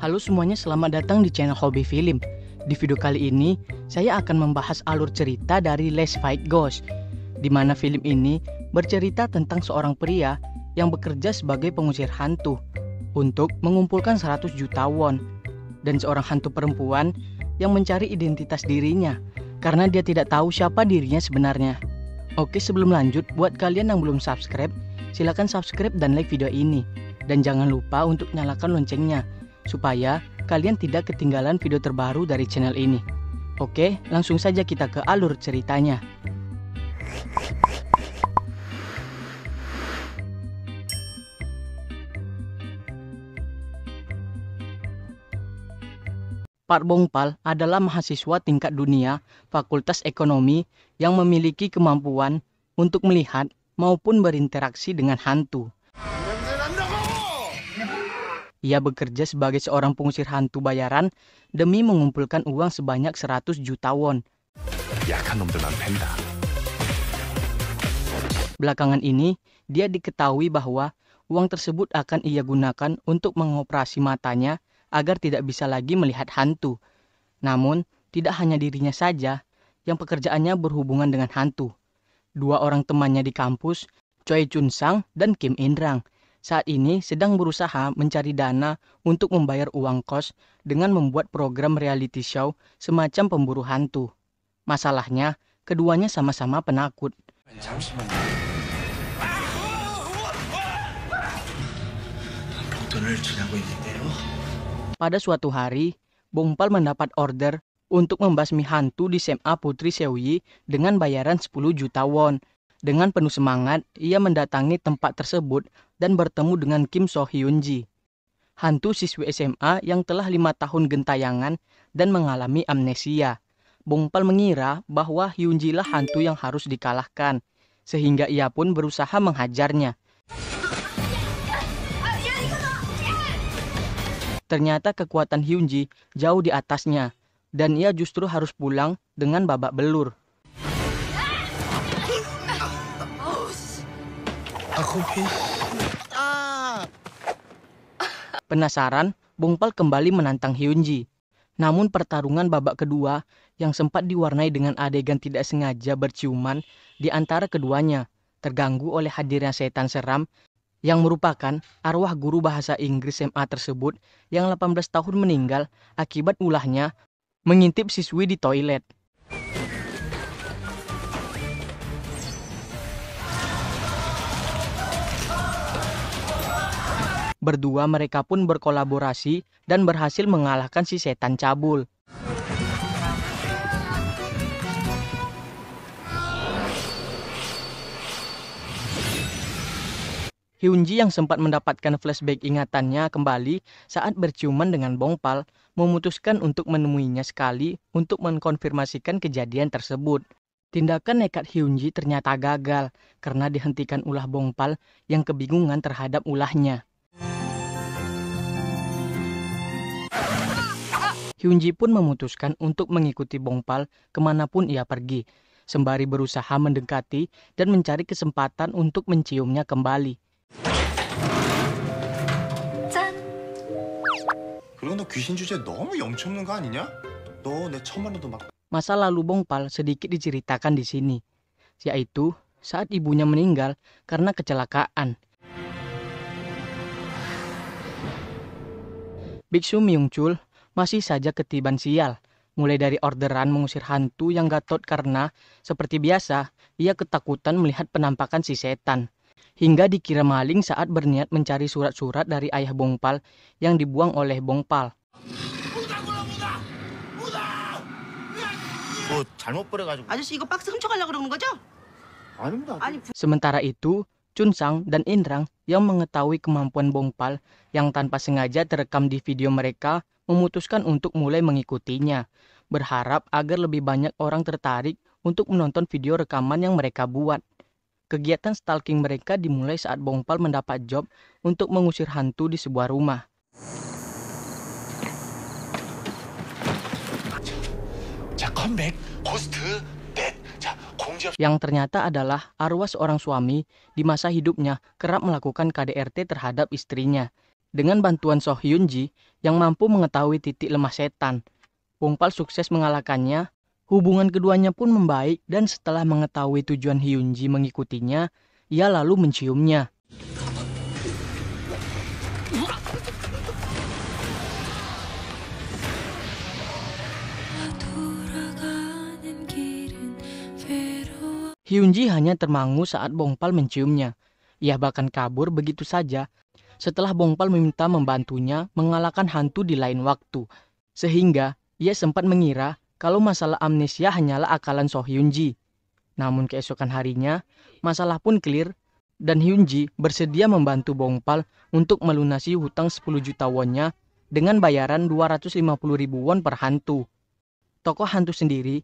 Halo semuanya, selamat datang di channel Hobi Film. Di video kali ini, saya akan membahas alur cerita dari Let's Fight Ghost, di mana film ini bercerita tentang seorang pria yang bekerja sebagai pengusir hantu untuk mengumpulkan 100 juta won, dan seorang hantu perempuan yang mencari identitas dirinya karena dia tidak tahu siapa dirinya sebenarnya. Oke, sebelum lanjut, buat kalian yang belum subscribe, silakan subscribe dan like video ini. Dan jangan lupa untuk nyalakan loncengnya, supaya kalian tidak ketinggalan video terbaru dari channel ini. Oke, langsung saja kita ke alur ceritanya. Park Bong-pal adalah mahasiswa tingkat dunia Fakultas Ekonomi yang memiliki kemampuan untuk melihat maupun berinteraksi dengan hantu. Ia bekerja sebagai seorang pengusir hantu bayaran demi mengumpulkan uang sebanyak 100 juta won. Belakangan ini, dia diketahui bahwa uang tersebut akan ia gunakan untuk mengoperasi matanya agar tidak bisa lagi melihat hantu. Namun, tidak hanya dirinya saja yang pekerjaannya berhubungan dengan hantu. Dua orang temannya di kampus, Choi Chun-sang dan Kim In-rang, saat ini sedang berusaha mencari dana untuk membayar uang kos dengan membuat program reality show semacam pemburu hantu. Masalahnya, keduanya sama-sama penakut. Pada suatu hari, Bong-pal mendapat order untuk membasmi hantu di SMA Putri Seoyi dengan bayaran 10 juta won. Dengan penuh semangat, ia mendatangi tempat tersebut dan bertemu dengan Kim So Hyun-ji, hantu siswi SMA yang telah 5 tahun gentayangan dan mengalami amnesia. Bong-pal mengira bahwa Hyun-ji lah hantu yang harus dikalahkan, sehingga ia pun berusaha menghajarnya. Ternyata kekuatan Hyun-ji jauh di atasnya, dan ia justru harus pulang dengan babak belur. Penasaran, Bong-pal kembali menantang Hyun-ji. Namun pertarungan babak kedua yang sempat diwarnai dengan adegan tidak sengaja berciuman di antara keduanya terganggu oleh hadirnya setan seram yang merupakan arwah guru bahasa Inggris SMA tersebut yang 18 tahun meninggal akibat ulahnya mengintip siswi di toilet. Berdua mereka pun berkolaborasi dan berhasil mengalahkan si setan cabul. Hyun-ji yang sempat mendapatkan flashback ingatannya kembali saat berciuman dengan Bong-pal memutuskan untuk menemuinya sekali untuk mengkonfirmasikan kejadian tersebut. Tindakan nekat Hyun-ji ternyata gagal karena dihentikan ulah Bong-pal yang kebingungan terhadap ulahnya. Hyun-ji pun memutuskan untuk mengikuti Bong-pal kemanapun ia pergi, sembari berusaha mendekati dan mencari kesempatan untuk menciumnya kembali. Masa lalu Bong-pal sedikit diceritakan di sini, yaitu saat ibunya meninggal karena kecelakaan. Biksu Myung-chul masih saja ketiban sial, mulai dari orderan mengusir hantu yang gatot karena, seperti biasa, ia ketakutan melihat penampakan si setan, hingga dikira maling saat berniat mencari surat-surat dari ayah Bong-pal yang dibuang oleh Bong-pal. Sementara itu, Chun-sang dan In-rang yang mengetahui kemampuan Bong-pal yang tanpa sengaja terekam di video mereka memutuskan untuk mulai mengikutinya, berharap agar lebih banyak orang tertarik untuk menonton video rekaman yang mereka buat. Kegiatan stalking mereka dimulai saat Bong-pal mendapat job untuk mengusir hantu di sebuah rumah. Yang ternyata adalah arwah seorang suami di masa hidupnya kerap melakukan KDRT terhadap istrinya. Dengan bantuan So Hyun Ji yang mampu mengetahui titik lemah setan, Bongpal sukses mengalahkannya. Hubungan keduanya pun membaik dan setelah mengetahui tujuan Hyun Ji mengikutinya, ia lalu menciumnya. Hyun Ji hanya termangu saat Bongpal menciumnya. Ia bahkan kabur begitu saja setelah Bongpal meminta membantunya mengalahkan hantu di lain waktu. Sehingga ia sempat mengira kalau masalah amnesia hanyalah akalan So Hyun Ji. Namun keesokan harinya, masalah pun clear dan Hyun Ji bersedia membantu Bongpal untuk melunasi hutang 10 juta won-nya dengan bayaran 250.000 won per hantu. Tokoh hantu sendiri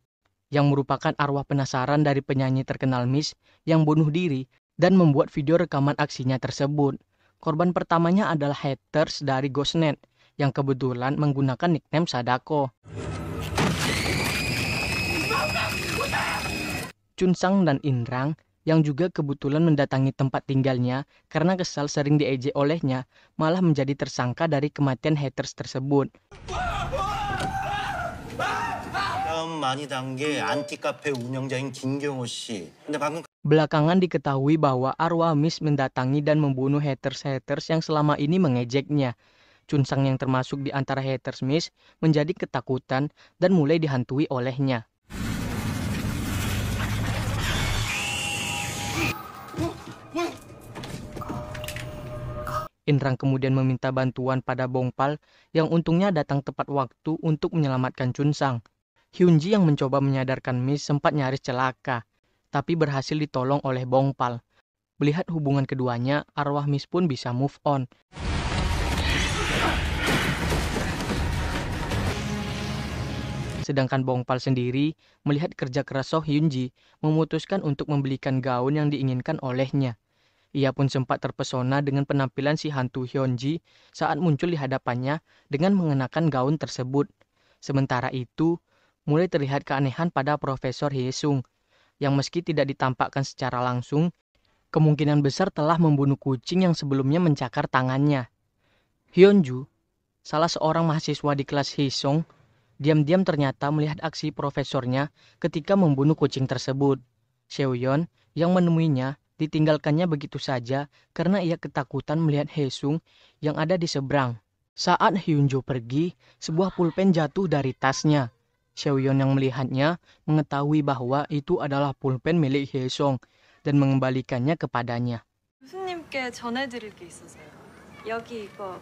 yang merupakan arwah penasaran dari penyanyi terkenal Miss yang bunuh diri dan membuat video rekaman aksinya tersebut. Korban pertamanya adalah haters dari Ghostnet yang kebetulan menggunakan nickname Sadako. Chunsang dan Inrang yang juga kebetulan mendatangi tempat tinggalnya karena kesal sering diejek olehnya, malah menjadi tersangka dari kematian haters tersebut. 많이 단 게 안티카페 운영자인 김경호 씨. 근데 방금 Belakangan diketahui bahwa arwah Miss mendatangi dan membunuh haters-haters yang selama ini mengejeknya. Chunsang yang termasuk di antara haters Miss menjadi ketakutan dan mulai dihantui olehnya. Inrang kemudian meminta bantuan pada Bongpal yang untungnya datang tepat waktu untuk menyelamatkan Chunsang. Hyun Ji yang mencoba menyadarkan Miss sempat nyaris celaka, tapi berhasil ditolong oleh Bongpal. Melihat hubungan keduanya, arwah Miss pun bisa move on. Sedangkan Bongpal sendiri melihat kerja keras So Hyun Ji memutuskan untuk membelikan gaun yang diinginkan olehnya. Ia pun sempat terpesona dengan penampilan si hantu Hyun Ji saat muncul di hadapannya dengan mengenakan gaun tersebut. Sementara itu, mulai terlihat keanehan pada Profesor Hye-sung, yang meski tidak ditampakkan secara langsung, kemungkinan besar telah membunuh kucing yang sebelumnya mencakar tangannya. Hyun-ju, salah seorang mahasiswa di kelas Hye-sung, diam-diam ternyata melihat aksi profesornya ketika membunuh kucing tersebut. Seo-yeon yang menemuinya ditinggalkannya begitu saja karena ia ketakutan melihat Hye-sung yang ada di seberang. Saat Hyun-ju pergi, sebuah pulpen jatuh dari tasnya. Seo-yeon yang melihatnya mengetahui bahwa itu adalah pulpen milik Hye-sung dan mengembalikannya kepadanya. 교수님께 전해드릴 게 있어서요. 여기 이거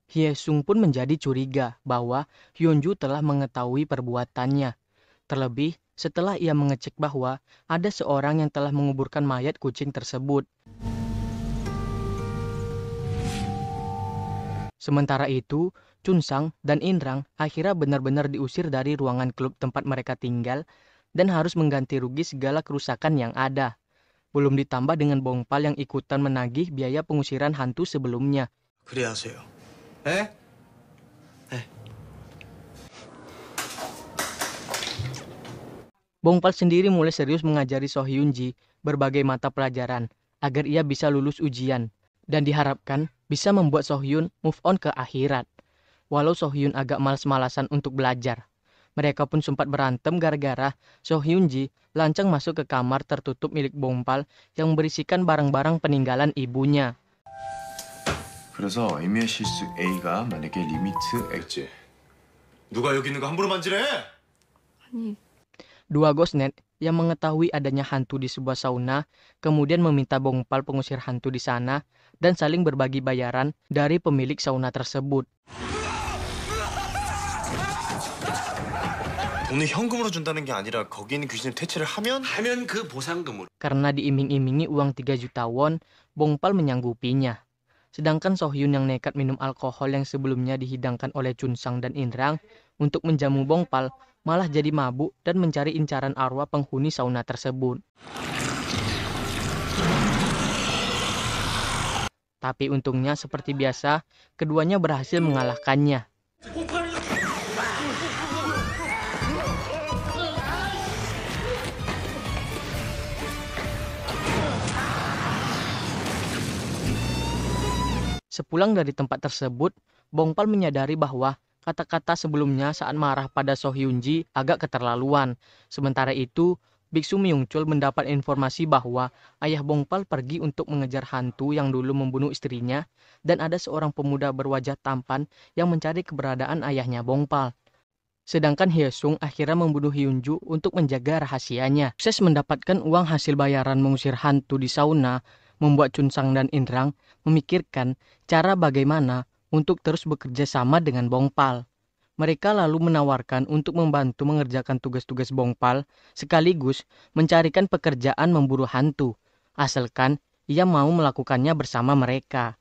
Hye-sung pun menjadi curiga bahwa Hyun-ju telah mengetahui perbuatannya. Terlebih setelah ia mengecek bahwa ada seorang yang telah menguburkan mayat kucing tersebut. Sementara itu, Chunsang dan Inrang akhirnya benar-benar diusir dari ruangan klub tempat mereka tinggal dan harus mengganti rugi segala kerusakan yang ada. Belum ditambah dengan Bongpal yang ikutan menagih biaya pengusiran hantu sebelumnya. 그래 하세요. Bongpal sendiri mulai serius mengajari So Hyun Ji berbagai mata pelajaran agar ia bisa lulus ujian dan diharapkan bisa membuat So Hyun move on ke akhirat. Walau So Hyun agak malas-malasan untuk belajar. Mereka pun sempat berantem gara-gara So Hyun Ji lancang masuk ke kamar tertutup milik Bongpal yang berisikan barang-barang peninggalan ibunya. 그래서 A의 실수 A가 만약에 리미트 X 누가 여기 있는 거 함부로 만지래? Dua Ghostnet yang mengetahui adanya hantu di sebuah sauna kemudian meminta Bongpal pengusir hantu di sana dan saling berbagi bayaran dari pemilik sauna tersebut. 돈을 현금으로 준다는 게 아니라 거기 있는 귀신을 퇴치를 하면 그 보상금으로. Karena diiming-imingi uang 3 juta won, Bongpal menyanggupinya. Sedangkan So Hyun yang nekat minum alkohol yang sebelumnya dihidangkan oleh Chunsang dan Inrang untuk menjamu Bongpal malah jadi mabuk dan mencari incaran arwah penghuni sauna tersebut. Tapi untungnya seperti biasa, keduanya berhasil mengalahkannya. Sepulang dari tempat tersebut, Bongpal menyadari bahwa kata-kata sebelumnya saat marah pada So Hyun-ji agak keterlaluan. Sementara itu, Biksu Myung-chul mendapat informasi bahwa ayah Bongpal pergi untuk mengejar hantu yang dulu membunuh istrinya dan ada seorang pemuda berwajah tampan yang mencari keberadaan ayahnya Bongpal. Sedangkan Hye-sung akhirnya membunuh Hyun-ju untuk menjaga rahasianya. Sukses mendapatkan uang hasil bayaran mengusir hantu di sauna, membuat Chun-sang dan Inrang memikirkan cara bagaimana untuk terus bekerja sama dengan Bongpal. Mereka lalu menawarkan untuk membantu mengerjakan tugas-tugas Bongpal sekaligus mencarikan pekerjaan memburu hantu, asalkan ia mau melakukannya bersama mereka.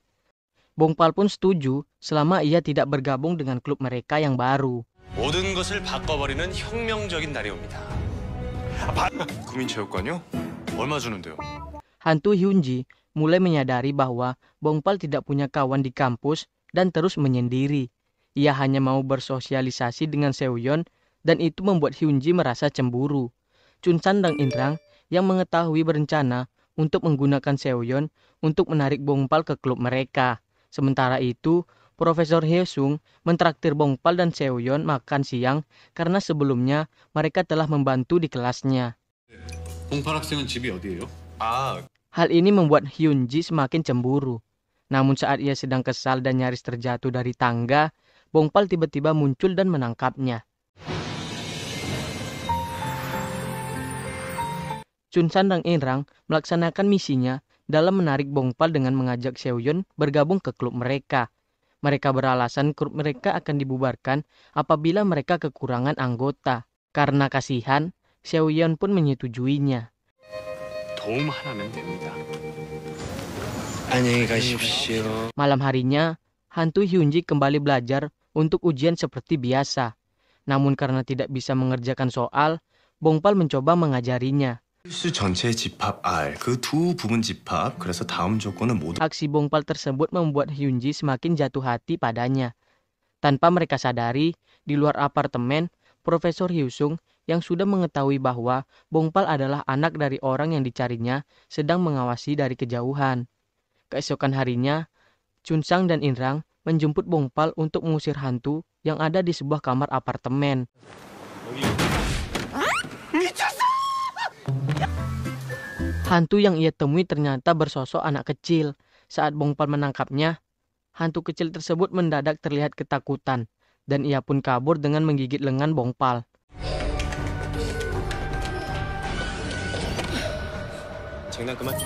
Bongpal pun setuju selama ia tidak bergabung dengan klub mereka yang baru. 모든 것을 바꿔버리는 혁명적인 날이 옵니다. 국민체육관이요? 얼마 주는데요? Hantu Hyunji mulai menyadari bahwa Bongpal tidak punya kawan di kampus dan terus menyendiri. Ia hanya mau bersosialisasi dengan Seoyeon dan itu membuat Hyunji merasa cemburu. Chunsan dan Inrang yang mengetahui berencana untuk menggunakan Seoyeon untuk menarik Bongpal ke klub mereka. Sementara itu, Profesor Hye-sung mentraktir Bongpal dan Seoyeon makan siang karena sebelumnya mereka telah membantu di kelasnya. 봉팔 학생은 집이 어디예요? Hal ini membuat Hyunji semakin cemburu. Namun saat ia sedang kesal dan nyaris terjatuh dari tangga, Bongpal tiba-tiba muncul dan menangkapnya. Chunsan dan Inrang melaksanakan misinya dalam menarik Bongpal dengan mengajak Seoyeon bergabung ke klub mereka. Mereka beralasan klub mereka akan dibubarkan apabila mereka kekurangan anggota. Karena kasihan, Seoyeon pun menyetujuinya. 도움 하나면 됩니다. 안녕히 가십시오. Malam harinya, hantu Hyunji kembali belajar untuk ujian seperti biasa. Namun karena tidak bisa mengerjakan soal, Bongpal mencoba mengajarinya. 필수 전체 집합 R 그 두 부분 집합 그래서 다음 조건은 모두 Aksi Bongpal tersebut membuat Hyunji semakin jatuh hati padanya. Tanpa mereka sadari, di luar apartemen, Profesor Hye-sung yang sudah mengetahui bahwa Bongpal adalah anak dari orang yang dicarinya sedang mengawasi dari kejauhan. Keesokan harinya, Chun-sang dan Inrang menjemput Bongpal untuk mengusir hantu yang ada di sebuah kamar apartemen. Hantu yang ia temui ternyata bersosok anak kecil. Saat Bongpal menangkapnya, hantu kecil tersebut mendadak terlihat ketakutan dan ia pun kabur dengan menggigit lengan Bongpal. 장난 그만.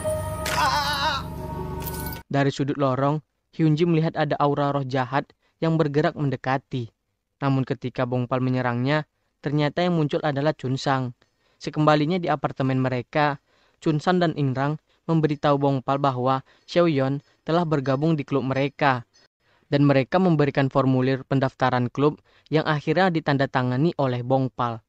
Dari sudut lorong, Hyunji melihat ada aura roh jahat yang bergerak mendekati. Namun ketika Bongpal menyerangnya, ternyata yang muncul adalah Chun-sang. Sekembalinya di apartemen mereka, Chun-san dan Inrang memberitahu Bongpal bahwa Seoyeon telah bergabung di klub mereka. Dan mereka memberikan formulir pendaftaran klub yang akhirnya ditandatangani oleh Bongpal.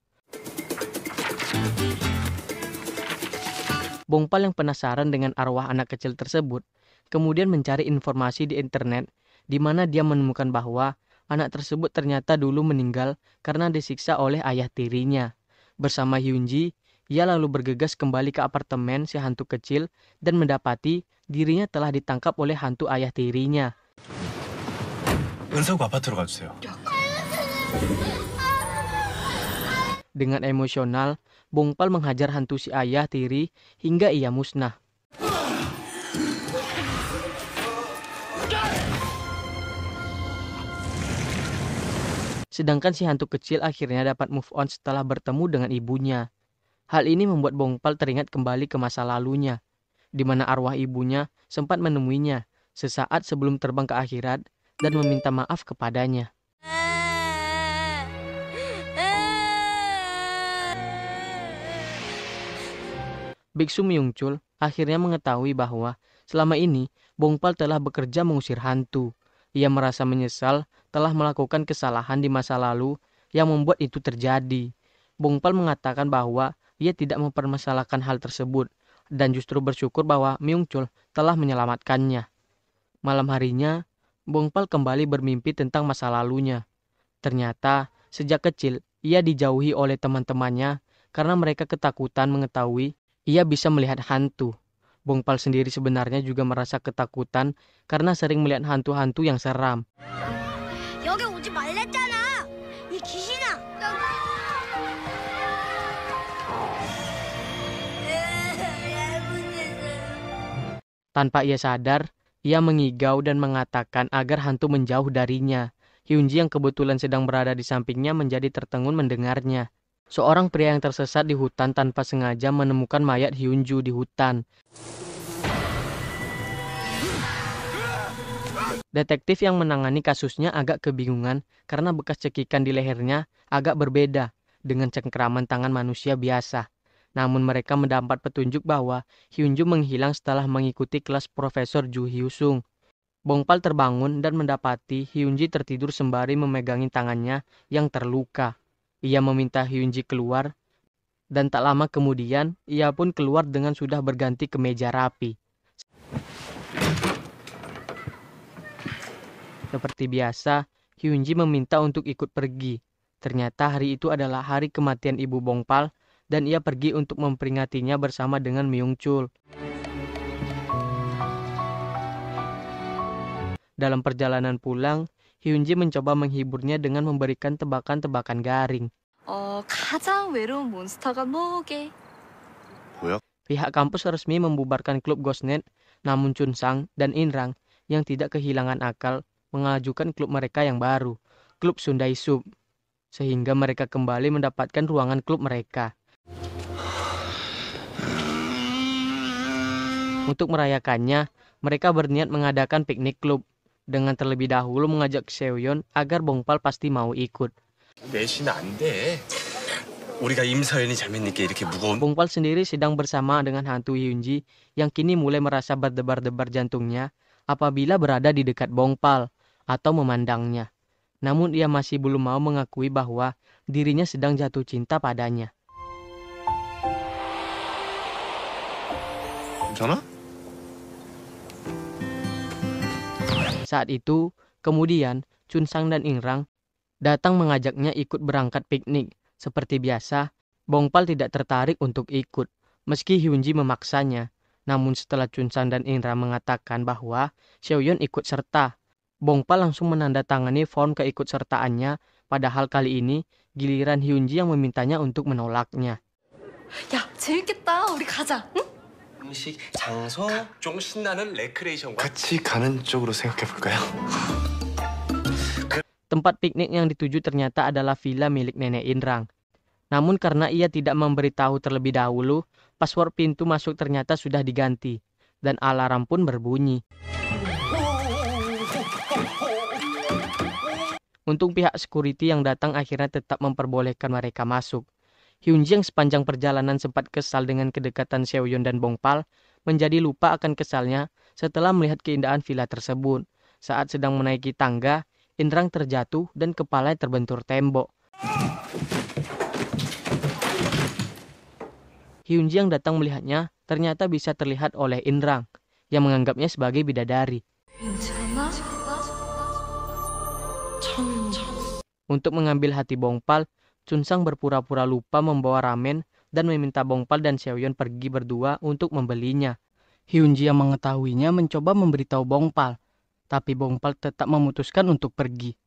Bongpal yang penasaran dengan arwah anak kecil tersebut, kemudian mencari informasi di internet di mana dia menemukan bahwa anak tersebut ternyata dulu meninggal karena disiksa oleh ayah tirinya. Bersama Hyunji, ia lalu bergegas kembali ke apartemen si hantu kecil dan mendapati dirinya telah ditangkap oleh hantu ayah tirinya. 은서구 아파트로 가주세요. Dengan emosional, Bongpal menghajar hantu si ayah tiri hingga ia musnah. Sedangkan si hantu kecil akhirnya dapat move on setelah bertemu dengan ibunya. Hal ini membuat Bongpal teringat kembali ke masa lalunya, di mana arwah ibunya sempat menemuinya sesaat sebelum terbang ke akhirat dan meminta maaf kepadanya. Biksu Myung-chul akhirnya mengetahui bahwa selama ini Bongpal telah bekerja mengusir hantu. Ia merasa menyesal telah melakukan kesalahan di masa lalu yang membuat itu terjadi. Bongpal mengatakan bahwa ia tidak mempermasalahkan hal tersebut dan justru bersyukur bahwa Myung-chul telah menyelamatkannya. Malam harinya, Bongpal kembali bermimpi tentang masa lalunya. Ternyata, sejak kecil, ia dijauhi oleh teman-temannya karena mereka ketakutan mengetahui ia bisa melihat hantu. Bongpal sendiri sebenarnya juga merasa ketakutan karena sering melihat hantu-hantu yang seram. 여기 오지 말랬잖아. 이 귀신아. Tanpa ia sadar, ia mengigau dan mengatakan agar hantu menjauh darinya. Hyunji yang kebetulan sedang berada di sampingnya menjadi tertegun mendengarnya. Seorang pria yang tersesat di hutan tanpa sengaja menemukan mayat Hyunju di hutan. Detektif yang menangani kasusnya agak kebingungan karena bekas cekikan di lehernya agak berbeda dengan cengkeraman tangan manusia biasa. Namun mereka mendapat petunjuk bahwa Hyunju menghilang setelah mengikuti kelas Profesor Ju Hyusung. Bongpal terbangun dan mendapati Hyunji tertidur sembari memegangi tangannya yang terluka. Ia meminta Hyunji keluar dan tak lama kemudian ia pun keluar dengan sudah berganti kemeja rapi. Seperti biasa, Hyunji meminta untuk ikut pergi. Ternyata hari itu adalah hari kematian ibu Bongpal dan ia pergi untuk memperingatinya bersama dengan Myung-chul. Dalam perjalanan pulang, Hyunji mencoba menghiburnya dengan memberikan tebakan-tebakan garing. 가장 외로운 몬스터가 뭐게? Pihak kampus resmi membubarkan klub Ghostnet, namun Chunsang dan Inrang yang tidak kehilangan akal mengajukan klub mereka yang baru, klub Sundai Sub, sehingga mereka kembali mendapatkan ruangan klub mereka. Untuk merayakannya, mereka berniat mengadakan piknik klub, dengan terlebih dahulu mengajak Seoyeon agar Bongpal pasti mau ikut. 내신 안 돼. 우리가 임서연이 재밌게 이렇게 무거운. Bongpal sendiri sedang bersama dengan hantu Hyunji yang kini mulai merasa berdebar-debar jantungnya apabila berada di dekat Bongpal atau memandangnya. Namun ia masih belum mau mengakui bahwa dirinya sedang jatuh cinta padanya. 괜찮아? Saat itu, kemudian Chunsang dan Inrang datang mengajaknya ikut berangkat piknik. Seperti biasa, Bongpal tidak tertarik untuk ikut, meski Hyunji memaksanya. Namun setelah Chunsang dan Inrang mengatakan bahwa Seoyeon ikut serta, Bongpal langsung menandatangani form keikutsertaannya, padahal kali ini giliran Hyunji yang memintanya untuk menolaknya. 야, 재밌겠다. 우리 가자. 응? 음식, 장소, 좀 신나는 레크레이션과 같이 가는 쪽으로 생각해 볼까요? Tempat piknik yang dituju ternyata adalah villa milik nenek Inrang. Namun karena ia tidak memberitahu terlebih dahulu, password pintu masuk ternyata sudah diganti, dan alarm pun berbunyi. Untung pihak security yang datang akhirnya tetap memperbolehkan mereka masuk. Hyunji yang sepanjang perjalanan sempat kesal dengan kedekatan Seoyeon dan Bongpal, menjadi lupa akan kesalnya setelah melihat keindahan villa tersebut. Saat sedang menaiki tangga, Inrang terjatuh dan kepalanya terbentur tembok. Hyunji yang datang melihatnya ternyata bisa terlihat oleh Inrang, yang menganggapnya sebagai bidadari. Untuk mengambil hati Bongpal, Chunsang berpura-pura lupa membawa ramen dan meminta Bongpal dan Seoyeon pergi berdua untuk membelinya. Hyunji yang mengetahuinya mencoba memberitahu Bongpal, tapi Bongpal tetap memutuskan untuk pergi.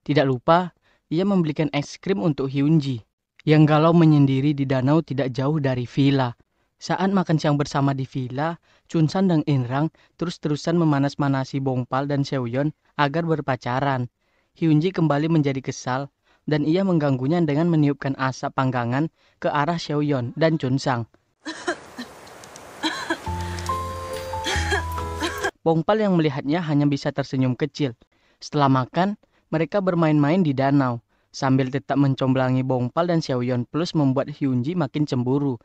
Tidak lupa, ia membelikan es krim untuk Hyunji, yang galau menyendiri di danau tidak jauh dari villa. Saat makan siang bersama di villa, Chunsang dan Inrang terus-terusan memanas-manasi Bongpal dan Seoyeon agar berpacaran. Hyunji kembali menjadi kesal, dan ia mengganggunya dengan meniupkan asap panggangan ke arah Seoyeon dan Chunsang. Bongpal yang melihatnya hanya bisa tersenyum kecil. Setelah makan, mereka bermain-main di danau, sambil tetap mencomblangi Bongpal dan Seoyeon plus membuat Hyunji makin cemburu.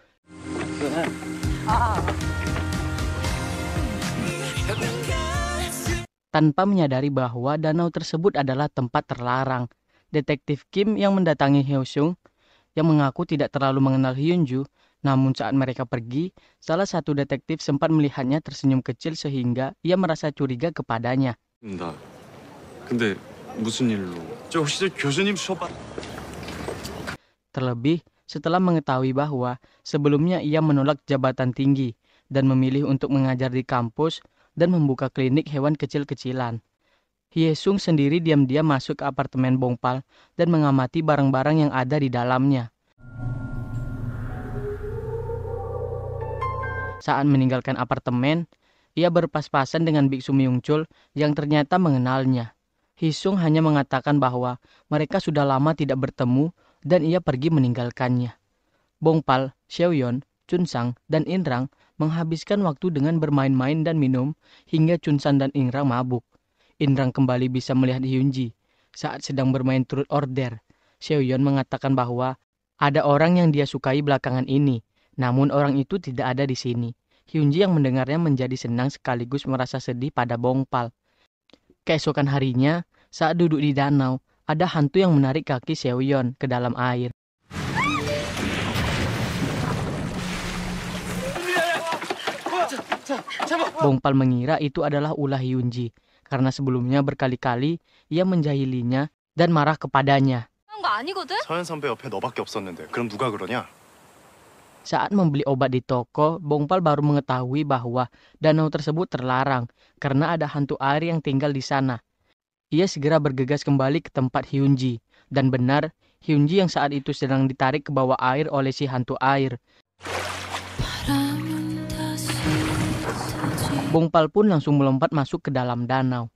Tanpa menyadari bahwa danau tersebut adalah tempat terlarang, Detektif Kim yang mendatangi Hyosung, yang mengaku tidak terlalu mengenal Hyunju, namun saat mereka pergi, salah satu detektif sempat melihatnya tersenyum kecil sehingga ia merasa curiga kepadanya. 나 근데 무슨 일로? 저 혹시 교수님 수업 Terlebih setelah mengetahui bahwa sebelumnya ia menolak jabatan tinggi dan memilih untuk mengajar di kampus dan membuka klinik hewan kecil-kecilan. Hyesung sendiri diam-diam masuk ke apartemen Bongpal dan mengamati barang-barang yang ada di dalamnya. Saat meninggalkan apartemen, ia berpas-pasan dengan biksu Myungchul yang ternyata mengenalnya. Hyesung hanya mengatakan bahwa mereka sudah lama tidak bertemu dan ia pergi meninggalkannya. Bongpal, Seoyeon, Chunsang, dan Inrang menghabiskan waktu dengan bermain-main dan minum hingga Chunsan dan Inrang mabuk. Inrang kembali bisa melihat Hyunji saat sedang bermain turut order. Seoyeon mengatakan bahwa ada orang yang dia sukai belakangan ini, namun orang itu tidak ada di sini. Hyunji yang mendengarnya menjadi senang sekaligus merasa sedih pada Bongpal. Keesokan harinya, saat duduk di danau, ada hantu yang menarik kaki Seoyeon ke dalam air. Bongpal mengira itu adalah ulah Hyunji, karena sebelumnya berkali-kali ia menjahilinya dan marah kepadanya. 거 아니거든? 서현 선배 옆에 너밖에 없었는데 그럼 누가 그러냐? Saat membeli obat di toko, Bongpal baru mengetahui bahwa danau tersebut terlarang karena ada hantu air yang tinggal di sana. Ia segera bergegas kembali ke tempat Hyunji, dan benar, Hyunji yang saat itu sedang ditarik ke bawah air oleh si hantu air. Bongpal pun langsung melompat masuk ke dalam danau.